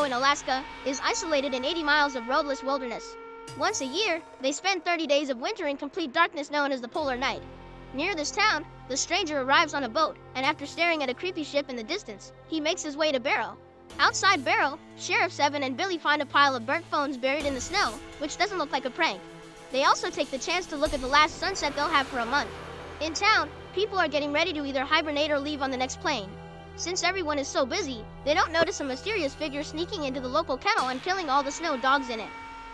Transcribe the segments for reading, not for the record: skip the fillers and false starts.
Barrow in Alaska is isolated in 80 miles of roadless wilderness. Once a year, they spend 30 days of winter in complete darkness known as the polar night. Near this town, the stranger arrives on a boat, and after staring at a creepy ship in the distance, he makes his way to Barrow. Outside Barrow, Sheriffs Evan and Billy find a pile of burnt phones buried in the snow, which doesn't look like a prank. They also take the chance to look at the last sunset they'll have for a month. In town, people are getting ready to either hibernate or leave on the next plane. Since everyone is so busy, they don't notice a mysterious figure sneaking into the local kennel and killing all the snow dogs in it.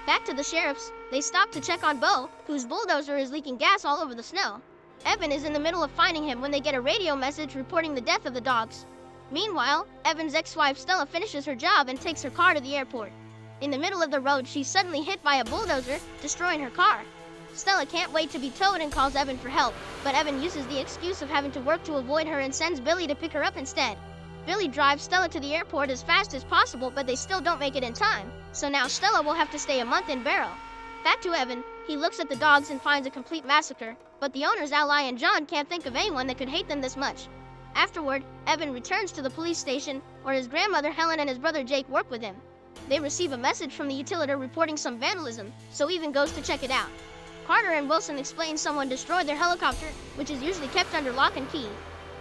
Back to the sheriffs, they stop to check on Bo, whose bulldozer is leaking gas all over the snow. Evan is in the middle of finding him when they get a radio message reporting the death of the dogs. Meanwhile, Evan's ex-wife Stella finishes her job and takes her car to the airport. In the middle of the road, she's suddenly hit by a bulldozer, destroying her car. Stella can't wait to be towed and calls Evan for help, but Evan uses the excuse of having to work to avoid her and sends Billy to pick her up instead. Billy drives Stella to the airport as fast as possible, but they still don't make it in time, so now Stella will have to stay a month in Barrow. Back to Evan, he looks at the dogs and finds a complete massacre, but the owners Ally and John can't think of anyone that could hate them this much. Afterward, Evan returns to the police station, where his grandmother Helen and his brother Jake work with him. They receive a message from the utilitor reporting some vandalism, so Evan goes to check it out. Carter and Wilson explain someone destroyed their helicopter, which is usually kept under lock and key.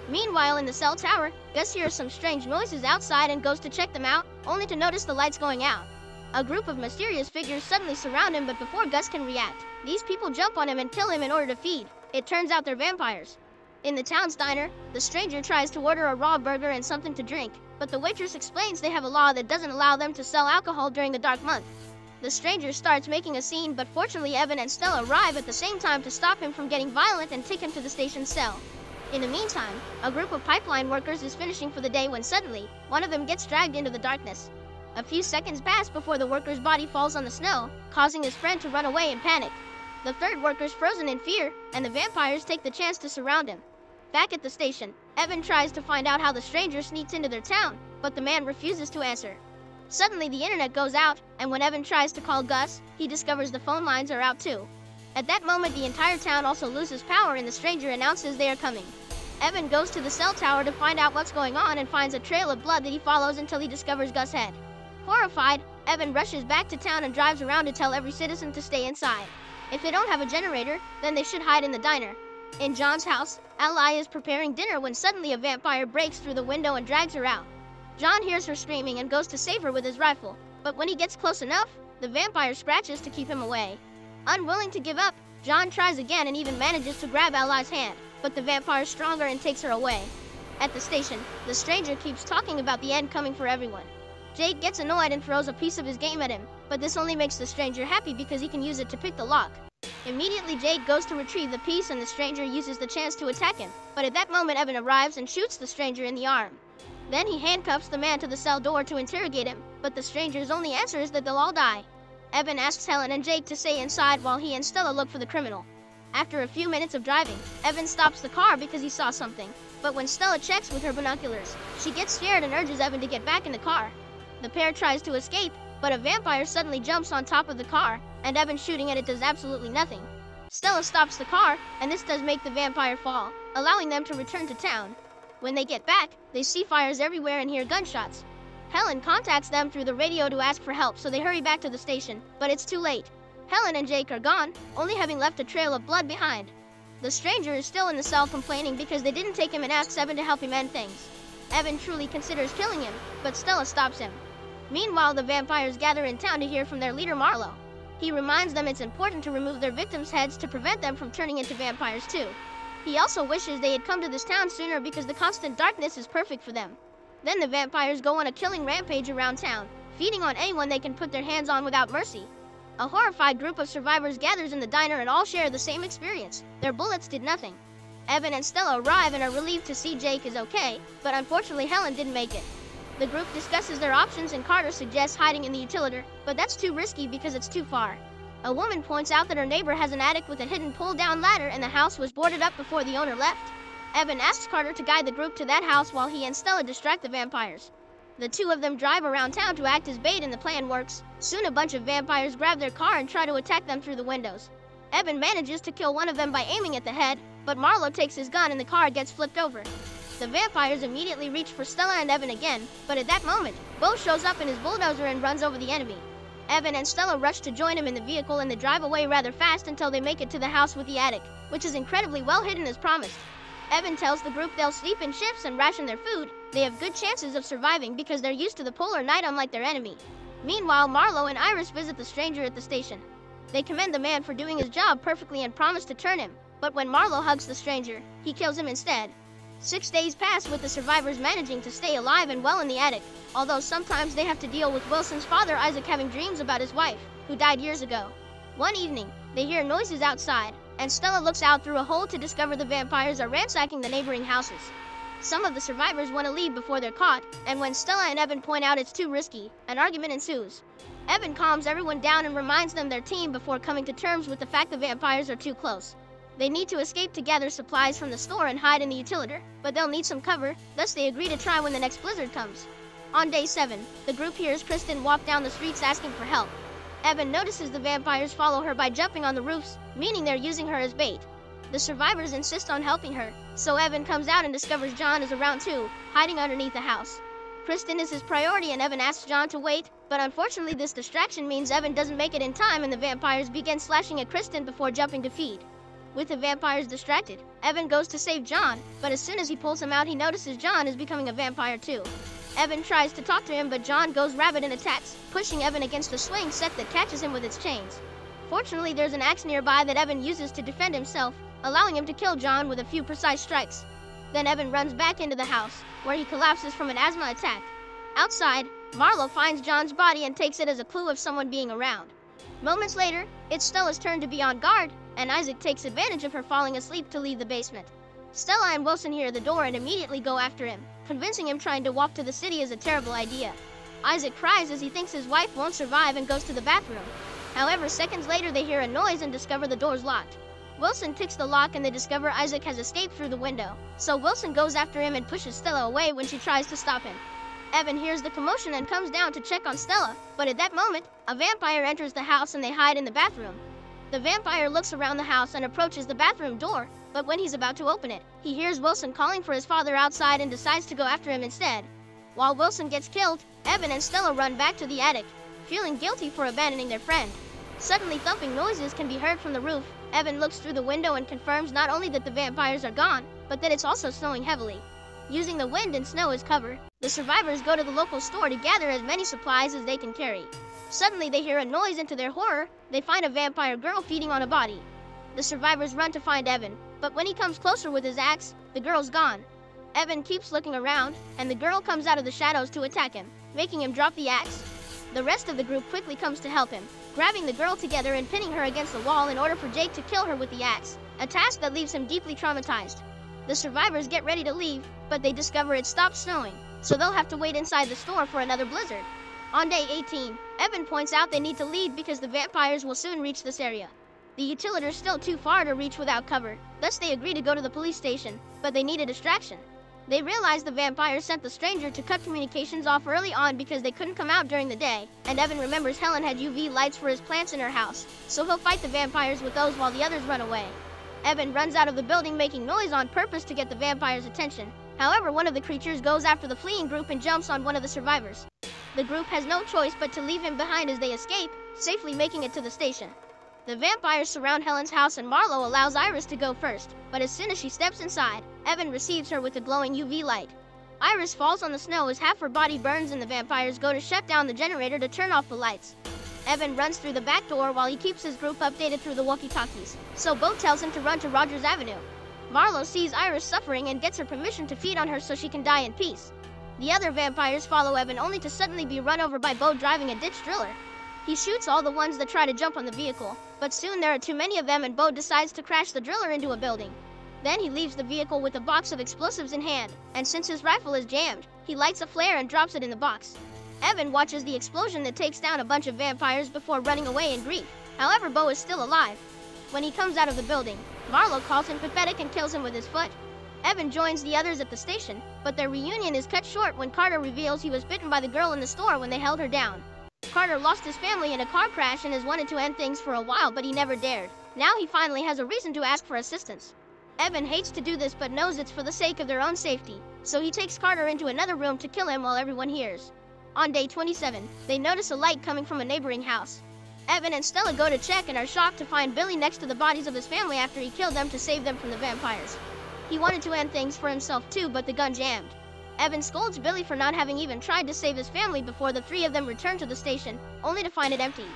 Meanwhile, in the cell tower, Gus hears some strange noises outside and goes to check them out, only to notice the lights going out. A group of mysterious figures suddenly surround him, but before Gus can react, these people jump on him and kill him in order to feed. It turns out they're vampires. In the town's diner, the stranger tries to order a raw burger and something to drink, but the waitress explains they have a law that doesn't allow them to sell alcohol during the dark month. The stranger starts making a scene, but fortunately Evan and Stella arrive at the same time to stop him from getting violent and take him to the station's cell. In the meantime, a group of pipeline workers is finishing for the day when suddenly, one of them gets dragged into the darkness. A few seconds pass before the worker's body falls on the snow, causing his friend to run away in panic. The third worker's frozen in fear, and the vampires take the chance to surround him. Back at the station, Evan tries to find out how the stranger sneaks into their town, but the man refuses to answer. Suddenly the internet goes out, and when Evan tries to call Gus, he discovers the phone lines are out too. At that moment, the entire town also loses power and the stranger announces they are coming. Evan goes to the cell tower to find out what's going on and finds a trail of blood that he follows until he discovers Gus' head. Horrified, Evan rushes back to town and drives around to tell every citizen to stay inside. If they don't have a generator, then they should hide in the diner. In John's house, Ally is preparing dinner when suddenly a vampire breaks through the window and drags her out. John hears her screaming and goes to save her with his rifle, but when he gets close enough, the vampire scratches to keep him away. Unwilling to give up, John tries again and even manages to grab Ally's hand, but the vampire is stronger and takes her away. At the station, the stranger keeps talking about the end coming for everyone. Jake gets annoyed and throws a piece of his game at him, but this only makes the stranger happy because he can use it to pick the lock. Immediately Jake goes to retrieve the piece and the stranger uses the chance to attack him, but at that moment Evan arrives and shoots the stranger in the arm. Then he handcuffs the man to the cell door to interrogate him, but the stranger's only answer is that they'll all die. Evan asks Helen and Jake to stay inside while he and Stella look for the criminal. After a few minutes of driving, Evan stops the car because he saw something, but when Stella checks with her binoculars, she gets scared and urges Evan to get back in the car. The pair tries to escape, but a vampire suddenly jumps on top of the car, and Evan shooting at it does absolutely nothing. Stella stops the car, and this does make the vampire fall, allowing them to return to town. When they get back, they see fires everywhere and hear gunshots. Helen contacts them through the radio to ask for help, so they hurry back to the station, but it's too late. Helen and Jake are gone, only having left a trail of blood behind. The stranger is still in the cell complaining because they didn't take him and asks Evan to help him end things. Evan truly considers killing him, but Stella stops him. Meanwhile, the vampires gather in town to hear from their leader Marlowe. He reminds them it's important to remove their victims' heads to prevent them from turning into vampires too. He also wishes they had come to this town sooner because the constant darkness is perfect for them. Then the vampires go on a killing rampage around town, feeding on anyone they can put their hands on without mercy. A horrified group of survivors gathers in the diner and all share the same experience. Their bullets did nothing. Evan and Stella arrive and are relieved to see Jake is okay, but unfortunately Helen didn't make it. The group discusses their options and Carter suggests hiding in the utilitor, but that's too risky because it's too far. A woman points out that her neighbor has an attic with a hidden pull-down ladder and the house was boarded up before the owner left. Evan asks Carter to guide the group to that house while he and Stella distract the vampires. The two of them drive around town to act as bait and the plan works. Soon a bunch of vampires grab their car and try to attack them through the windows. Evan manages to kill one of them by aiming at the head, but Marlowe takes his gun and the car gets flipped over. The vampires immediately reach for Stella and Evan again, but at that moment, Bo shows up in his bulldozer and runs over the enemy. Evan and Stella rush to join him in the vehicle and they drive away rather fast until they make it to the house with the attic, which is incredibly well hidden as promised. Evan tells the group they'll sleep in shifts and ration their food. They have good chances of surviving because they're used to the polar night unlike their enemy. Meanwhile, Marlo and Iris visit the stranger at the station. They commend the man for doing his job perfectly and promise to turn him, but when Marlo hugs the stranger, he kills him instead. 6 days pass with the survivors managing to stay alive and well in the attic, although sometimes they have to deal with Wilson's father Isaac having dreams about his wife, who died years ago. One evening, they hear noises outside, and Stella looks out through a hole to discover the vampires are ransacking the neighboring houses. Some of the survivors want to leave before they're caught, and when Stella and Evan point out it's too risky, an argument ensues. Evan calms everyone down and reminds them their team before coming to terms with the fact the vampires are too close. They need to escape to gather supplies from the store and hide in the utilitor, but they'll need some cover, thus they agree to try when the next blizzard comes. On day 7, the group hears Kristen walk down the streets asking for help. Evan notices the vampires follow her by jumping on the roofs, meaning they're using her as bait. The survivors insist on helping her, so Evan comes out and discovers John is around too, hiding underneath the house. Kristen is his priority and Evan asks John to wait, but unfortunately this distraction means Evan doesn't make it in time and the vampires begin slashing at Kristen before jumping to feed. With the vampires distracted, Evan goes to save John, but as soon as he pulls him out he notices John is becoming a vampire too. Evan tries to talk to him but John goes rabid and attacks, pushing Evan against the swing set that catches him with its chains. Fortunately there's an axe nearby that Evan uses to defend himself, allowing him to kill John with a few precise strikes. Then Evan runs back into the house, where he collapses from an asthma attack. Outside, Marlo finds John's body and takes it as a clue of someone being around. Moments later, it's Stella's turn to be on guard, and Isaac takes advantage of her falling asleep to leave the basement. Stella and Wilson hear the door and immediately go after him, convincing him trying to walk to the city is a terrible idea. Isaac cries as he thinks his wife won't survive and goes to the bathroom. However, seconds later they hear a noise and discover the door's locked. Wilson picks the lock and they discover Isaac has escaped through the window, so Wilson goes after him and pushes Stella away when she tries to stop him. Evan hears the commotion and comes down to check on Stella, but at that moment, a vampire enters the house and they hide in the bathroom. The vampire looks around the house and approaches the bathroom door, but when he's about to open it, he hears Wilson calling for his father outside and decides to go after him instead. While Wilson gets killed, Evan and Stella run back to the attic, feeling guilty for abandoning their friend. Suddenly thumping noises can be heard from the roof. Evan looks through the window and confirms not only that the vampires are gone, but that it's also snowing heavily. Using the wind and snow as cover, the survivors go to the local store to gather as many supplies as they can carry. Suddenly they hear a noise and to their horror, they find a vampire girl feeding on a body. The survivors run to find Evan, but when he comes closer with his axe, the girl's gone. Evan keeps looking around, and the girl comes out of the shadows to attack him, making him drop the axe. The rest of the group quickly comes to help him, grabbing the girl together and pinning her against the wall in order for Jake to kill her with the axe, a task that leaves him deeply traumatized. The survivors get ready to leave, but they discover it stopped snowing, so they'll have to wait inside the store for another blizzard. On day 18, Evan points out they need to leave because the vampires will soon reach this area. The utilitor's still too far to reach without cover, thus they agree to go to the police station, but they need a distraction. They realize the vampires sent the stranger to cut communications off early on because they couldn't come out during the day, and Evan remembers Helen had UV lights for his plants in her house, so he'll fight the vampires with those while the others run away. Evan runs out of the building making noise on purpose to get the vampires' attention. However, one of the creatures goes after the fleeing group and jumps on one of the survivors. The group has no choice but to leave him behind as they escape, safely making it to the station. The vampires surround Helen's house and Marlo allows Iris to go first, but as soon as she steps inside, Evan receives her with a glowing UV light. Iris falls on the snow as half her body burns and the vampires go to shut down the generator to turn off the lights. Evan runs through the back door while he keeps his group updated through the walkie-talkies, so Bo tells him to run to Rogers Avenue. Marlo sees Iris suffering and gets her permission to feed on her so she can die in peace. The other vampires follow Evan only to suddenly be run over by Bo driving a ditch driller. He shoots all the ones that try to jump on the vehicle, but soon there are too many of them and Bo decides to crash the driller into a building. Then he leaves the vehicle with a box of explosives in hand, and since his rifle is jammed, he lights a flare and drops it in the box. Evan watches the explosion that takes down a bunch of vampires before running away in grief. However, Bo is still alive. When he comes out of the building, Marlo calls him pathetic and kills him with his foot. Evan joins the others at the station, but their reunion is cut short when Carter reveals he was bitten by the girl in the store when they held her down. Carter lost his family in a car crash and has wanted to end things for a while, but he never dared. Now he finally has a reason to ask for assistance. Evan hates to do this but knows it's for the sake of their own safety, so he takes Carter into another room to kill him while everyone hears. On day 27, they notice a light coming from a neighboring house. Evan and Stella go to check and are shocked to find Billy next to the bodies of his family after he killed them to save them from the vampires. He wanted to end things for himself too, but the gun jammed. Evan scolds Billy for not having even tried to save his family before the three of them return to the station, only to find it empty.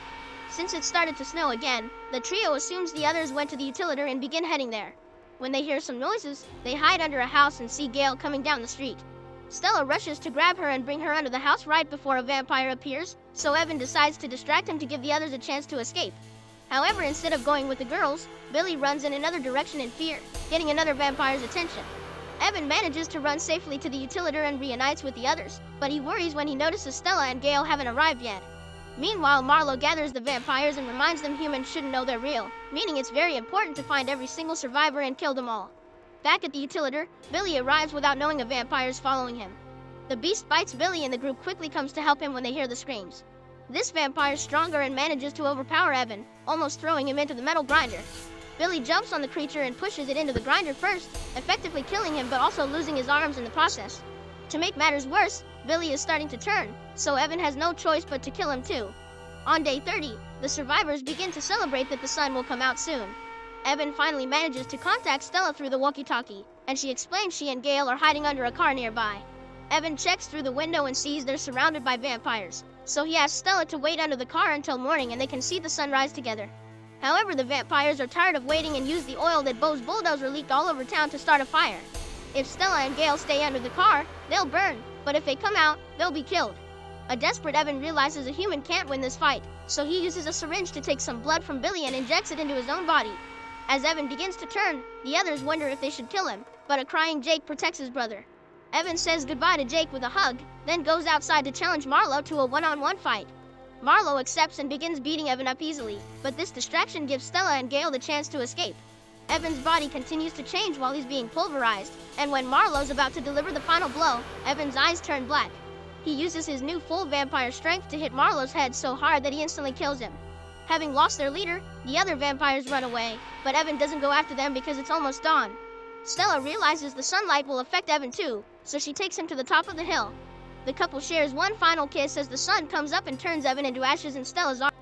Since it started to snow again, the trio assumes the others went to the utility and begin heading there. When they hear some noises, they hide under a house and see Gail coming down the street. Stella rushes to grab her and bring her under the house right before a vampire appears, so Evan decides to distract him to give the others a chance to escape. However, instead of going with the girls, Billy runs in another direction in fear, getting another vampire's attention. Evan manages to run safely to the utility and reunites with the others, but he worries when he notices Stella and Gail haven't arrived yet. Meanwhile, Marlowe gathers the vampires and reminds them humans shouldn't know they're real, meaning it's very important to find every single survivor and kill them all. Back at the utility, Billy arrives without knowing a vampire is following him. The beast bites Billy and the group quickly comes to help him when they hear the screams. This vampire is stronger and manages to overpower Evan, almost throwing him into the metal grinder. Billy jumps on the creature and pushes it into the grinder first, effectively killing him but also losing his arms in the process. To make matters worse, Billy is starting to turn, so Evan has no choice but to kill him too. On day 30, the survivors begin to celebrate that the sun will come out soon. Evan finally manages to contact Stella through the walkie-talkie, and she explains she and Gail are hiding under a car nearby. Evan checks through the window and sees they're surrounded by vampires, so he asks Stella to wait under the car until morning and they can see the sunrise together. However, the vampires are tired of waiting and use the oil that Bo's bulldozer leaked all over town to start a fire. If Stella and Gail stay under the car, they'll burn, but if they come out, they'll be killed. A desperate Evan realizes a human can't win this fight, so he uses a syringe to take some blood from Billy and injects it into his own body. As Evan begins to turn, the others wonder if they should kill him, but a crying Jake protects his brother. Evan says goodbye to Jake with a hug, then goes outside to challenge Marlowe to a one-on-one fight. Marlowe accepts and begins beating Evan up easily, but this distraction gives Stella and Gail the chance to escape. Evan's body continues to change while he's being pulverized, and when Marlowe's about to deliver the final blow, Evan's eyes turn black. He uses his new full vampire strength to hit Marlowe's head so hard that he instantly kills him. Having lost their leader, the other vampires run away, but Evan doesn't go after them because it's almost dawn. Stella realizes the sunlight will affect Evan too, so she takes him to the top of the hill. The couple shares one final kiss as the sun comes up and turns Evan into ashes in Stella's arms.